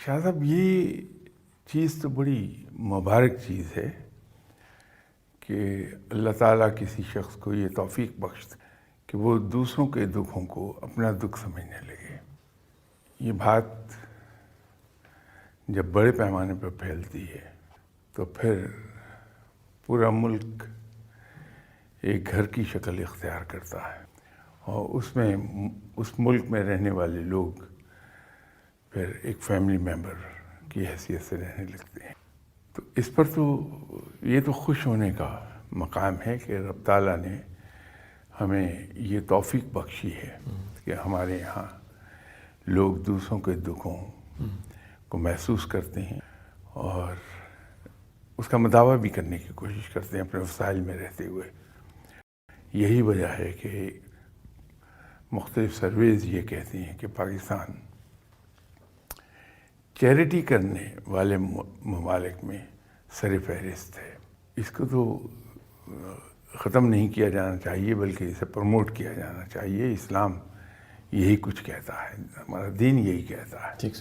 شاہ صاحب یہ چیز تو بڑی مبارک چیز ہے کہ اللہ تعالیٰ کسی شخص کو یہ توفیق بخش دے کہ وہ دوسروں کے دکھوں کو اپنا دکھ سمجھنے لگے. یہ بات جب بڑے پیمانے پر پھیلتی ہے تو پھر پورا ملک ایک گھر کی شکل اختیار کرتا ہے اور اس ملک میں رہنے والے لوگ پھر ایک فیملی ممبر کی حیثیت سے رہنے لگتے ہیں. تو اس پر تو یہ تو خوش ہونے کا مقام ہے کہ رب تعالیٰ نے ہمیں یہ توفیق بخشی ہے کہ ہمارے یہاں لوگ دوسروں کے دکھوں کو محسوس کرتے ہیں اور اس کا مداوع بھی کرنے کی کوشش کرتے ہیں اپنے وسائل میں رہتے ہوئے. یہی وجہ ہے کہ مختلف سرویز یہ کہتی ہیں کہ پاکستان چیریٹی کرنے والے ممالک میں سر فہرست ہے. اس کو تو ختم نہیں کیا جانا چاہیے بلکہ اسے پروموٹ کیا جانا چاہیے. اسلام یہی کچھ کہتا ہے، ہمارا دین یہی کہتا ہے. ٹھیک